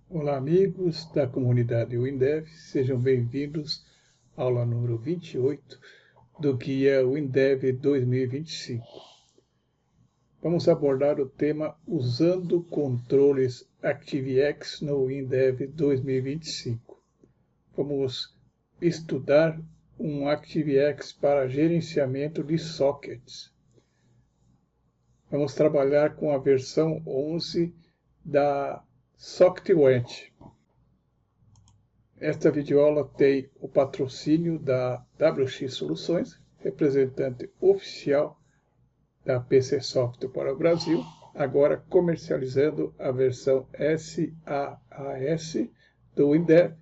Olá, amigos da comunidade WinDev, sejam bem-vindos à aula número 28 do Guia WinDev 2025. Vamos abordar o tema usando controles ActiveX no WinDev 2025. Vamos estudar um ActiveX para gerenciamento de sockets. Vamos trabalhar com a versão 11 da SocketWrench. Esta videoaula tem o patrocínio da WX Soluções, representante oficial da PC Software para o Brasil, agora comercializando a versão SaaS do WinDev,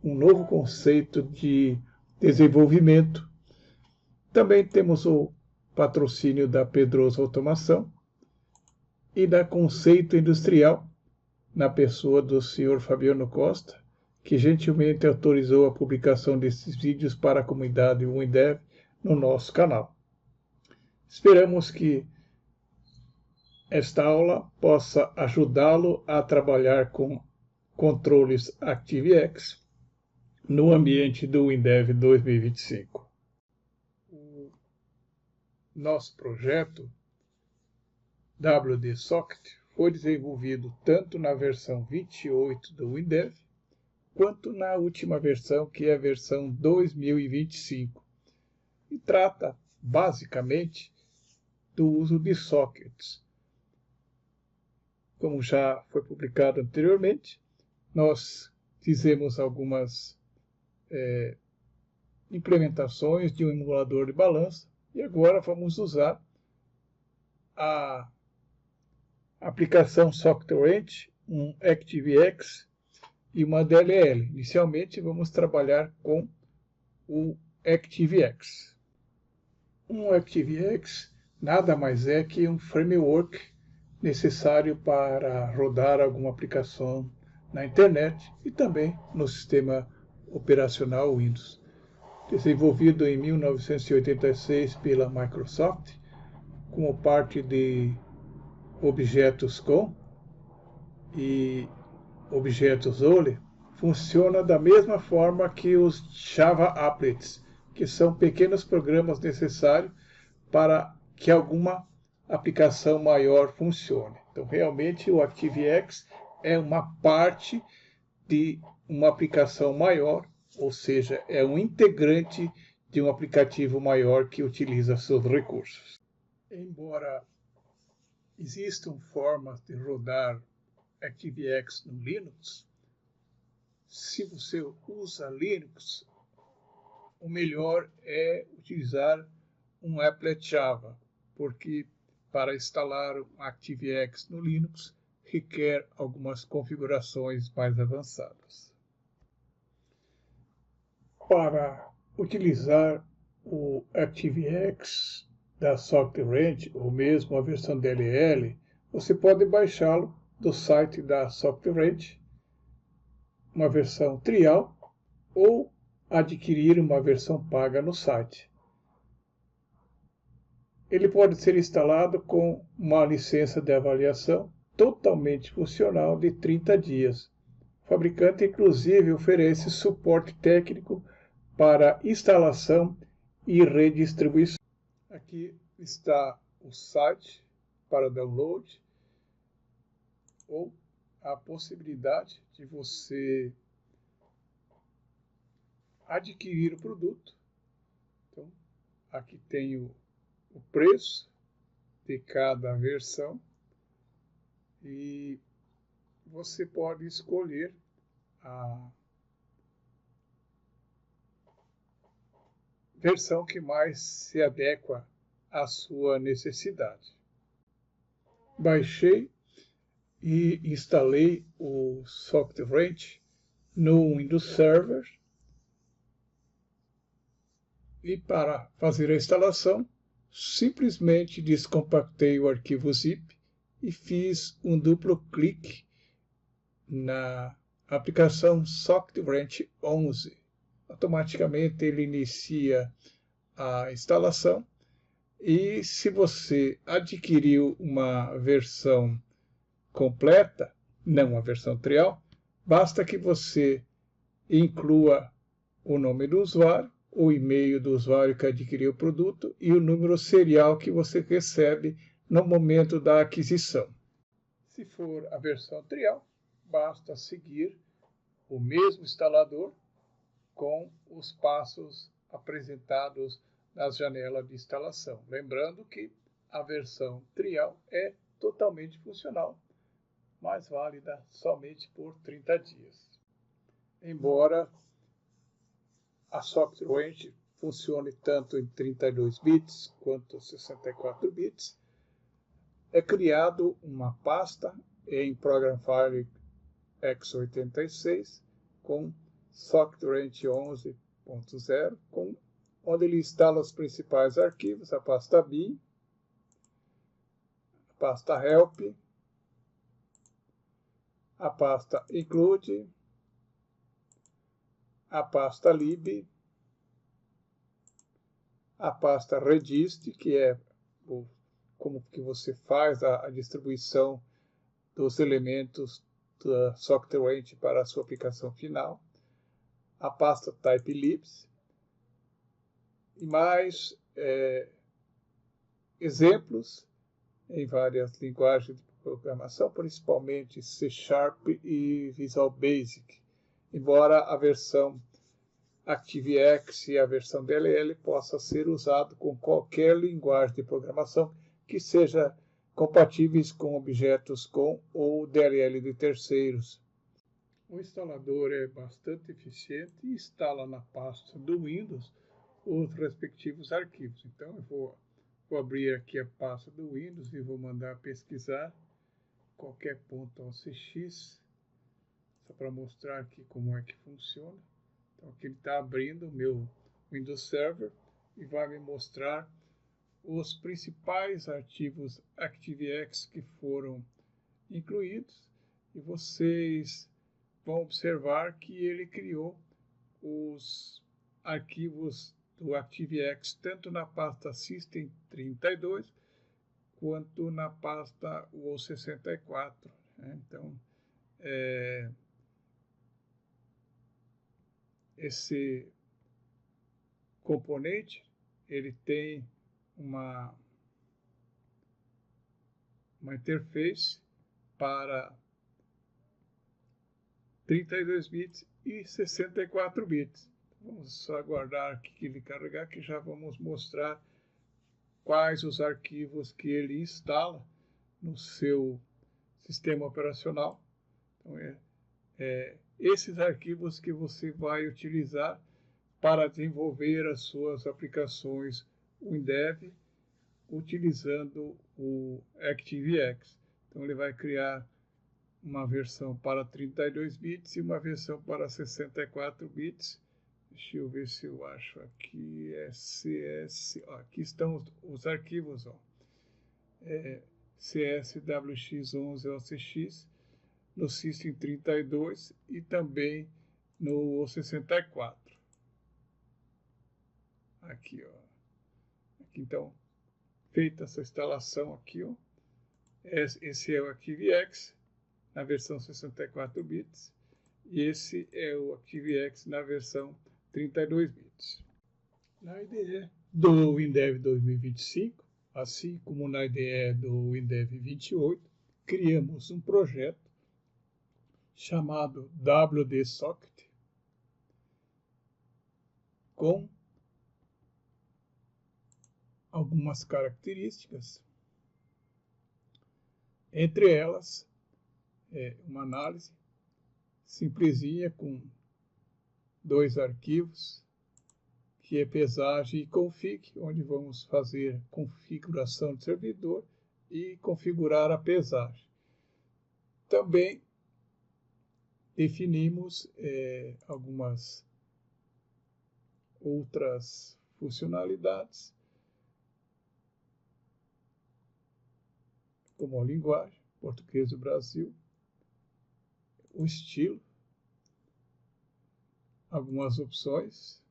um novo conceito de desenvolvimento. Também temos o patrocínio da Pedroso Automação e da Conceito Industrial, na pessoa do Sr. Fabiano Costa, que gentilmente autorizou a publicação desses vídeos para a comunidade WinDev no nosso canal. Esperamos que esta aula possa ajudá-lo a trabalhar com controles ActiveX no ambiente do WinDev 2025. O nosso projeto WD Socket foi desenvolvido tanto na versão 28 do WinDev, quanto na última versão, que é a versão 2025, e trata, basicamente, do uso de sockets. Como já foi publicado anteriormente, nós fizemos algumas implementações de um emulador de balança, e agora vamos usar a aplicação SocketWrench, um ActiveX e uma DLL. Inicialmente vamos trabalhar com o ActiveX. Um ActiveX nada mais é que um framework necessário para rodar alguma aplicação na internet e também no sistema operacional Windows. Desenvolvido em 1986 pela Microsoft, como parte de Objetos.com e Objetos.ole, funciona da mesma forma que os Java Applets, que são pequenos programas necessários para que alguma aplicação maior funcione. Então, realmente, o ActiveX é uma parte de uma aplicação maior, ou seja, é um integrante de um aplicativo maior que utiliza seus recursos. Embora existam formas de rodar ActiveX no Linux, se você usa Linux, o melhor é utilizar um applet Java, porque para instalar um ActiveX no Linux requer algumas configurações mais avançadas. Para utilizar o ActiveX da SocketWrench, ou mesmo a versão DLL, você pode baixá-lo do site da SocketWrench, uma versão trial, ou adquirir uma versão paga no site. Ele pode ser instalado com uma licença de avaliação totalmente funcional de 30 dias. O fabricante, inclusive, oferece suporte técnico para instalação e redistribuição. Aqui está o site para download, ou a possibilidade de você adquirir o produto. Então, aqui tem o preço de cada versão e você pode escolher a versão que mais se adequa à sua necessidade. Baixei e instalei o SocketWrench no Windows Server, e para fazer a instalação, simplesmente descompactei o arquivo zip e fiz um duplo clique na aplicação SocketWrench 11. Automaticamente ele inicia a instalação, e se você adquiriu uma versão completa, não a versão trial, Basta que você inclua o nome do usuário, o e-mail do usuário que adquiriu o produto e o número serial que você recebe no momento da aquisição. Se for a versão trial, basta seguir o mesmo instalador com os passos apresentados nas janelas de instalação. Lembrando que a versão trial é totalmente funcional, mas válida somente por 30 dias. Embora a SoftWrench funcione tanto em 32 bits quanto 64 bits, é criado uma pasta em Program File x86 com SoftWrench 11.0, onde ele instala os principais arquivos, a pasta bin, a pasta help, a pasta include, a pasta lib, a pasta regist, que é como que você faz a distribuição dos elementos da SoftWrench para a sua aplicação final, a pasta typelibs e mais exemplos em várias linguagens de programação, principalmente C# e Visual Basic, embora a versão ActiveX e a versão DLL possa ser usado com qualquer linguagem de programação que seja compatíveis com objetos com ou DLL de terceiros. O instalador é bastante eficiente e instala na pasta do Windows os respectivos arquivos. Então eu vou abrir aqui a pasta do Windows e vou mandar pesquisar qualquer ponto .ocx, só para mostrar aqui como é que funciona. Então aqui ele está abrindo o meu Windows Server e vai me mostrar os principais arquivos ActiveX que foram incluídos, e vocês vão observar que ele criou os arquivos do ActiveX tanto na pasta System32 quanto na pasta UO64. Então, esse componente ele tem uma interface para 32 bits e 64 bits. Vamos só aguardar que ele carregar, que já vamos mostrar quais os arquivos que ele instala no seu sistema operacional. Então, esses arquivos que você vai utilizar para desenvolver as suas aplicações WinDev utilizando o ActiveX. Então, ele vai criar uma versão para 32 bits e uma versão para 64 bits. Deixa eu ver se eu acho aqui, CS, aqui estão os arquivos, CSWX11OCX, no System32 e também no 64. Aqui, aqui, então, feita essa instalação aqui, esse é o ActiveX na versão 64 bits e esse é o ActiveX na versão 32 bits. Na IDE do WinDev 2025, assim como na IDE do WinDev 28, criamos um projeto chamado WD-Socket com algumas características, entre elas uma análise simplesinha com 2 arquivos, que é pesagem e config, onde vamos fazer configuração de servidor e configurar a pesagem. Também definimos algumas outras funcionalidades, como a linguagem, português do Brasil, o estilo, algumas opções,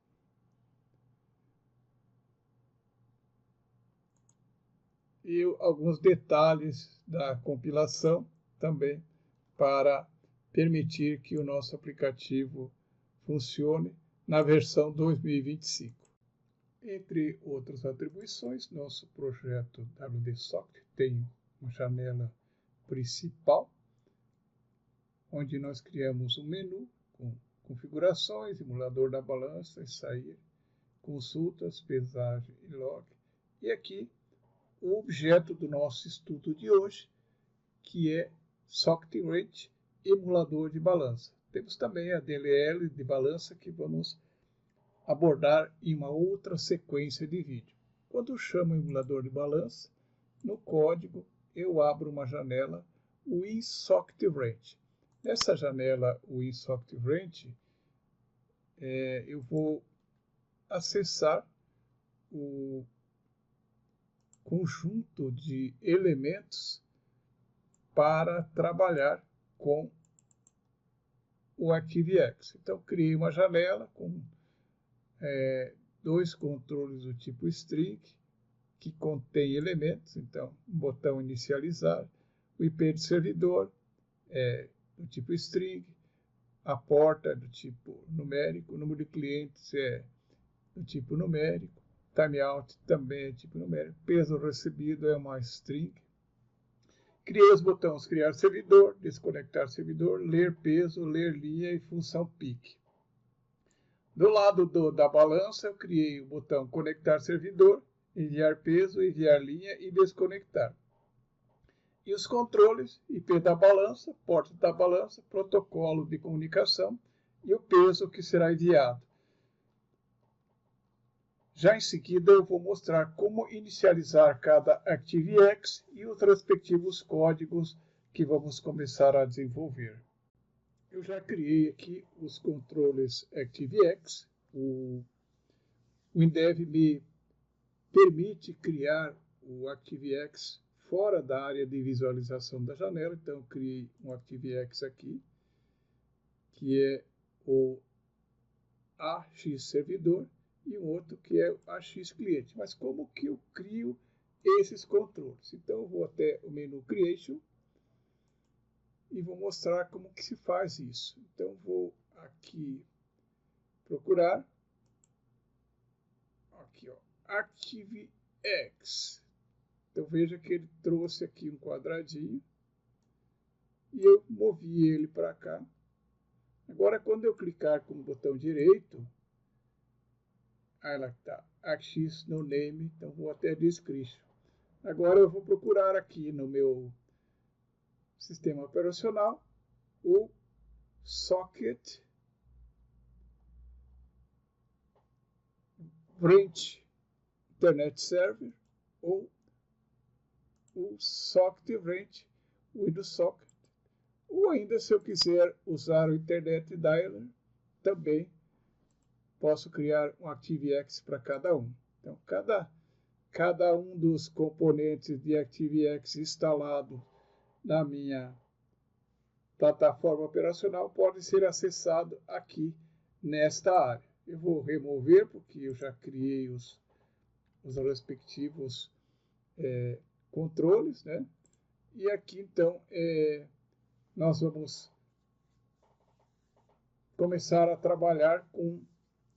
e alguns detalhes da compilação também para permitir que o nosso aplicativo funcione na versão 2025. Entre outras atribuições, nosso projeto WDSocket tem uma janela principal, onde nós criamos um menu com configurações, emulador da balança e sair, consultas, pesagem e log. E aqui o objeto do nosso estudo de hoje, que é Socket Range, emulador de balança. Temos também a DLL de balança que vamos abordar em uma outra sequência de vídeo. Quando eu chamo o emulador de balança, no código eu abro uma janela WinSocket Range. Nessa janela WinSocket Range, eu vou acessar o conjunto de elementos para trabalhar com o ActiveX. Então, criei uma janela com dois controles do tipo string, que contém elementos. Então, um botão inicializar, o IP do servidor é do tipo string, a porta é do tipo numérico, o número de clientes é do tipo numérico, timeout também é tipo numérico, peso recebido é uma string. Criei os botões criar servidor, desconectar servidor, ler peso, ler linha e função peak. Do lado da balança, eu criei o botão conectar servidor, enviar peso, enviar linha e desconectar. E os controles, IP da balança, porta da balança, protocolo de comunicação e o peso que será enviado. Já em seguida, eu vou mostrar como inicializar cada ActiveX e os respectivos códigos que vamos começar a desenvolver. Eu já criei aqui os controles ActiveX. O WinDev me permite criar o ActiveX fora da área de visualização da janela. Então, eu criei um ActiveX aqui, que é o AX servidor, e um outro que é o AX cliente. Mas como que eu crio esses controles? Então, eu vou até o menu Creation e vou mostrar como que se faz isso. Então, vou aqui procurar, aqui, ó, ActiveX. Então, veja que ele trouxe aqui um quadradinho e eu movi ele para cá. Agora, quando eu clicar com o botão direito, aí lá está, AX no name, então vou até description. Agora eu vou procurar aqui no meu sistema operacional o Socket Range Internet Server ou o Socket Range Windows Socket. Ou ainda, se eu quiser usar o Internet Dialer, também posso criar um ActiveX para cada um. Então, cada um dos componentes de ActiveX instalado na minha plataforma operacional pode ser acessado aqui nesta área. Eu vou remover, porque eu já criei os respectivos controles, né? E aqui, então, nós vamos começar a trabalhar com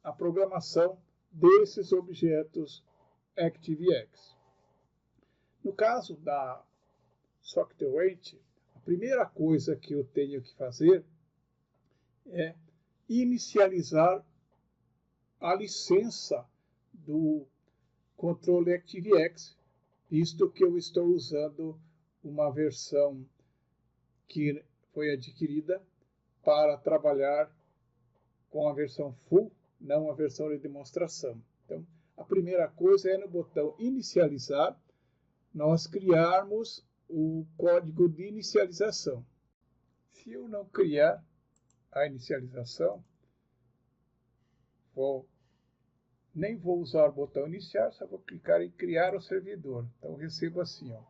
a programação desses objetos ActiveX. No caso da Socket Range, a primeira coisa que eu tenho que fazer é inicializar a licença do controle ActiveX, visto que eu estou usando uma versão que foi adquirida para trabalhar com a versão full, não a versão de demonstração. Então, a primeira coisa é no botão inicializar, nós criarmos o código de inicialização. Se eu não criar a inicialização, nem vou usar o botão iniciar, só vou clicar em criar o servidor. Então, eu recebo assim, ó,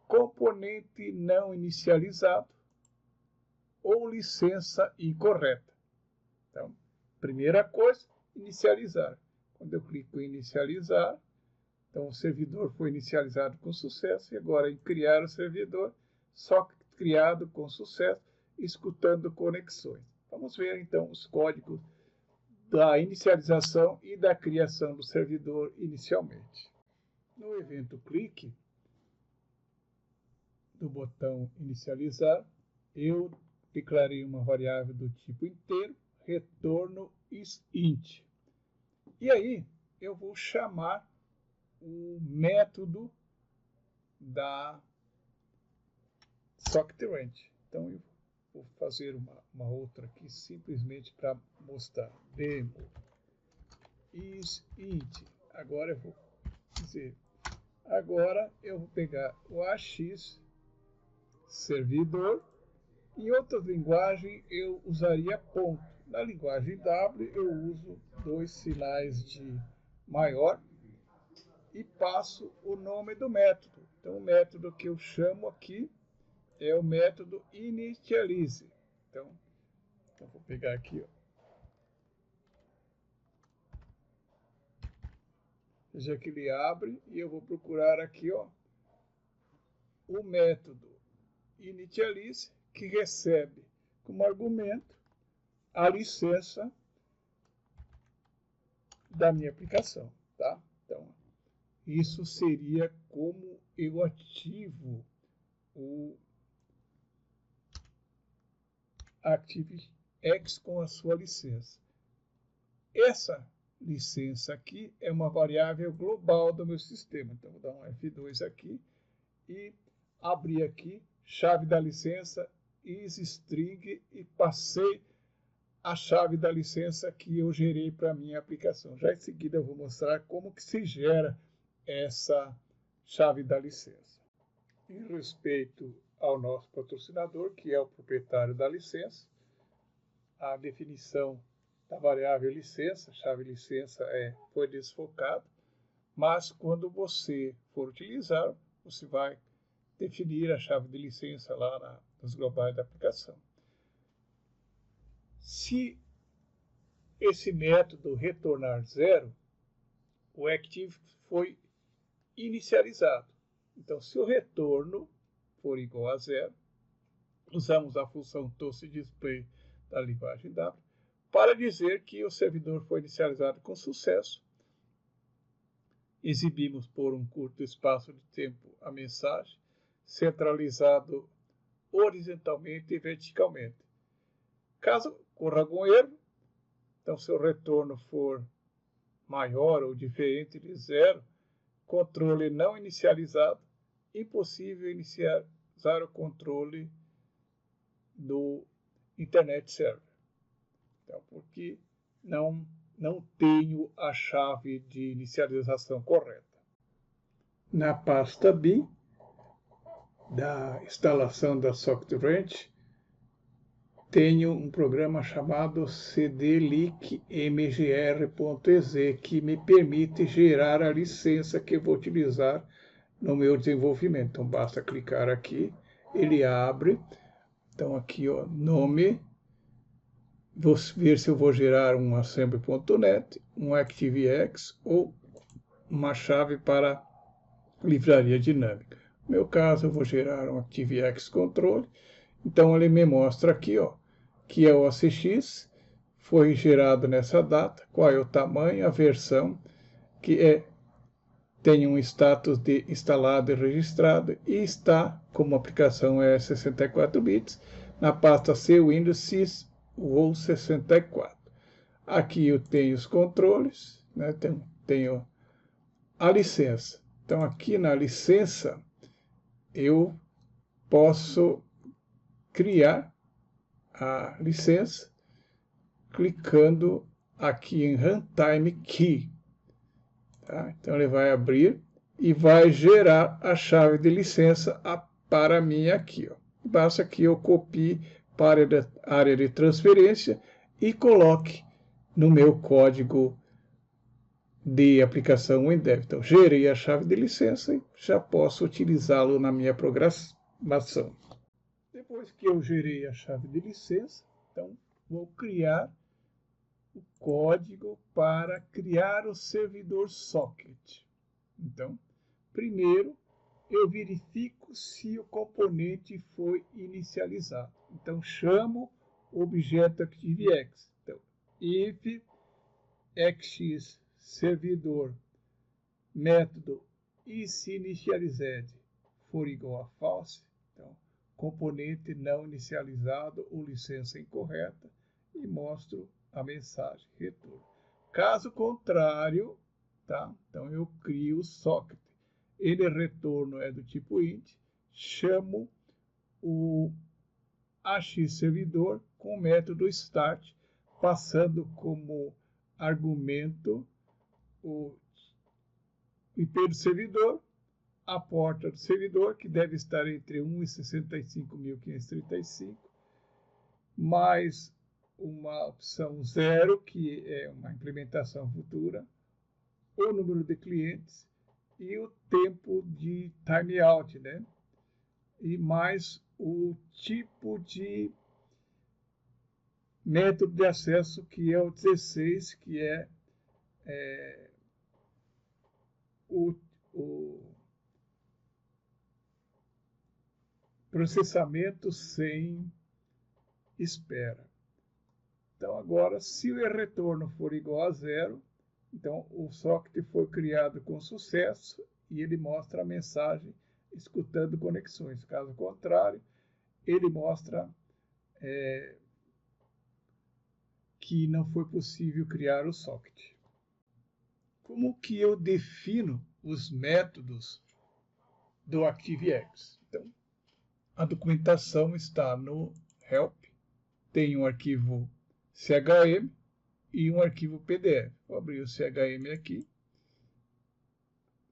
componente não inicializado ou licença incorreta. Então, primeira coisa, inicializar. Quando eu clico em inicializar, então o servidor foi inicializado com sucesso, e agora em criar o servidor, só criado com sucesso, escutando conexões. Vamos ver então os códigos da inicialização e da criação do servidor inicialmente. No evento clique do botão inicializar, eu declarei uma variável do tipo inteiro, retorno isInt. E aí eu vou chamar o método da SocketRange. Então eu vou fazer uma outra aqui simplesmente para mostrar. Demo isInt. Agora eu vou dizer, agora eu vou pegar o AX servidor. Em outras linguagens eu usaria ponto. Na linguagem W eu uso dois sinais de maior e passo o nome do método. Então o método que eu chamo aqui é o método initialize. Então eu vou pegar aqui, ó. Veja que ele abre e eu vou procurar aqui, ó, o método initialize, que recebe como argumento a licença da minha aplicação, tá? Então, isso seria como eu ativo o ActiveX com a sua licença. Essa licença aqui é uma variável global do meu sistema. Então, vou dar um F2 aqui e abrir aqui, chave da licença, isString, e passei a chave da licença que eu gerei para a minha aplicação. Já em seguida eu vou mostrar como que se gera essa chave da licença. Em respeito ao nosso patrocinador, que é o proprietário da licença, a definição da variável licença, chave licença, foi desfocada, mas quando você for utilizar, você vai definir a chave de licença lá nos globais da aplicação. Se esse método retornar zero, o Active foi inicializado. Então, se o retorno for igual a zero, usamos a função toStDisplay da linguagem W para dizer que o servidor foi inicializado com sucesso. Exibimos por um curto espaço de tempo a mensagem, centralizado horizontalmente e verticalmente. Caso ocorra algum erro, então se o retorno for maior ou diferente de zero, controle não inicializado, impossível inicializar o controle do Internet Server. Então, porque não tenho a chave de inicialização correta. Na pasta bin da instalação da SocketRange, tenho um programa chamado cdlic.mgr.exe, que me permite gerar a licença que eu vou utilizar no meu desenvolvimento. Então, basta clicar aqui, ele abre. Então, aqui, ó, nome. Vou ver se eu vou gerar um assembly.net, um ActiveX ou uma chave para livraria dinâmica. No meu caso, eu vou gerar um ActiveX controle. Então, ele me mostra aqui, ó, que é o ACX, foi gerado nessa data, qual é o tamanho, a versão, que tem um status de instalado e registrado, e está, como a aplicação é 64 bits, na pasta C Windows Sys ou 64. Aqui eu tenho os controles, né? tenho a licença. Então, aqui na licença, eu posso criar a licença clicando aqui em Runtime Key. Tá? Então, ele vai abrir e vai gerar a chave de licença para mim aqui. Ó. Basta que eu copie para a área de transferência e coloque no meu código de aplicação WinDev. Então, gerei a chave de licença e já posso utilizá-lo na minha programação. Depois que eu gerei a chave de licença, então vou criar o código para criar o servidor socket. Então, primeiro eu verifico se o componente foi inicializado. Então, chamo o objeto ActiveX. Então, if x servidor método isInitialized for igual a false, então, componente não inicializado ou licença incorreta, e mostro a mensagem retorno. Caso contrário, tá? Então eu crio o socket. Ele retorno é do tipo int, chamo o AX-servidor com o método start, passando como argumento o IP do servidor, a porta do servidor, que deve estar entre 1 e 65.535, mais uma opção 0, que é uma implementação futura, o número de clientes e o tempo de timeout, né? E mais o tipo de método de acesso, que é o 16, que é o processamento sem espera. Então, agora, se o retorno for igual a 0, então o socket foi criado com sucesso e ele mostra a mensagem escutando conexões. Caso contrário, ele mostra que não foi possível criar o socket. Como que eu defino os métodos do ActiveX? Então, a documentação está no help, tem um arquivo CHM e um arquivo PDF. Vou abrir o CHM aqui.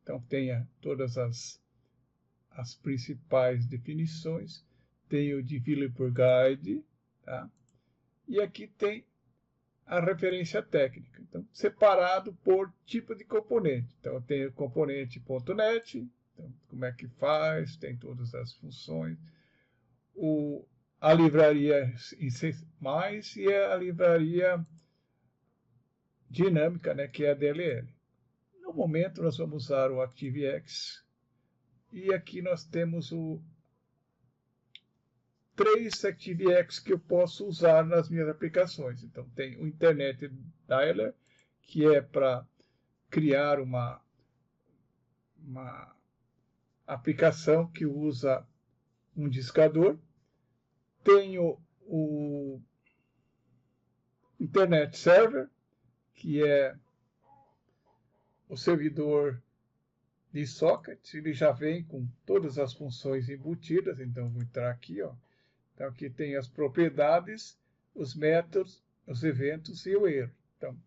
Então, tenha todas as principais definições. Tem o Developer Guide, tá? E aqui tem a referência técnica. Então, separado por tipo de componente. Então, eu tenho o componente.NET, então, como é que faz, tem todas as funções. A livraria em C++ e a livraria dinâmica, né, que é a DLL. No momento, nós vamos usar o ActiveX. E aqui nós temos 3 ActiveX que eu posso usar nas minhas aplicações. Então, tem o Internet Dialer, que é para criar uma aplicação que usa um discador. Tenho o Internet Server, que é o servidor de socket. Ele já vem com todas as funções embutidas. Então, vou entrar aqui, ó. Então, aqui tem as propriedades, os métodos, os eventos e o erro. Então,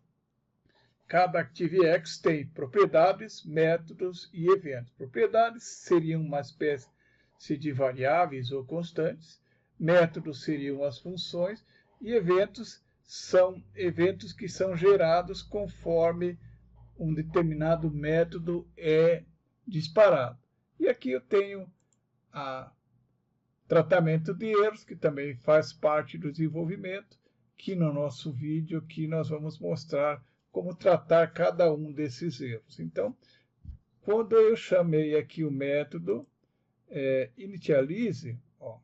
cada ActiveX tem propriedades, métodos e eventos. Propriedades seriam uma espécie de variáveis ou constantes. Métodos seriam as funções. E eventos são eventos que são gerados conforme um determinado método é disparado. E aqui eu tenho tratamento de erros, que também faz parte do desenvolvimento, que no nosso vídeo aqui nós vamos mostrar como tratar cada um desses erros. Então, quando eu chamei aqui o método initialize, ó,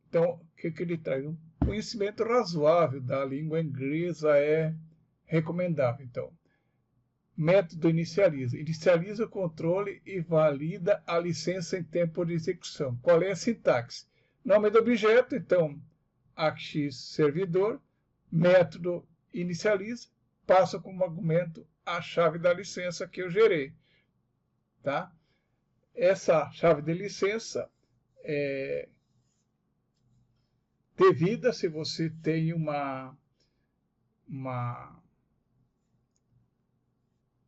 então, o que ele traz? Um conhecimento razoável da língua inglesa é recomendável. Então, método inicializa. Inicializa o controle e valida a licença em tempo de execução. Qual é a sintaxe? Nome do objeto, então, AX-servidor, método inicializa, passa como argumento a chave da licença que eu gerei. Tá? Essa chave de licença é devida se você tem uma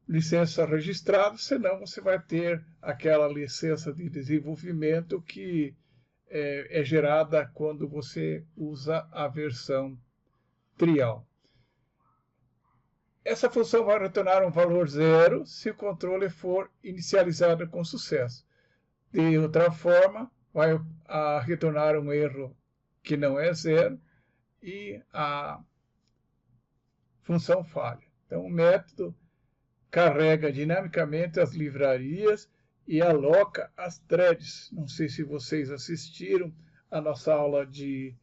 licença registrada, senão você vai ter aquela licença de desenvolvimento que é gerada quando você usa a versão trial. Essa função vai retornar um valor 0 se o controle for inicializado com sucesso. De outra forma, vai retornar um erro que não é 0 e a função falha. Então, o método carrega dinamicamente as livrarias e aloca as threads. Não sei se vocês assistiram a nossa aula de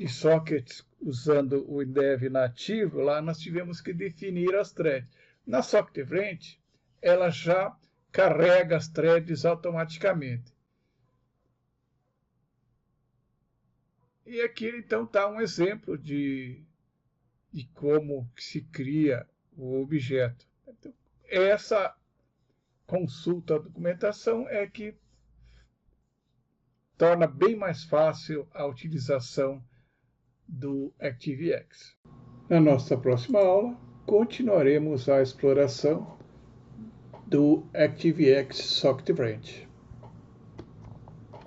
sockets usando o INDEV nativo, lá nós tivemos que definir as threads. Na Socket Event, ela já carrega as threads automaticamente. E aqui, então, está um exemplo de como se cria o objeto. Então, essa consulta à documentação é que torna bem mais fácil a utilização do ActiveX. Na nossa próxima aula, continuaremos a exploração do ActiveX Socket Event.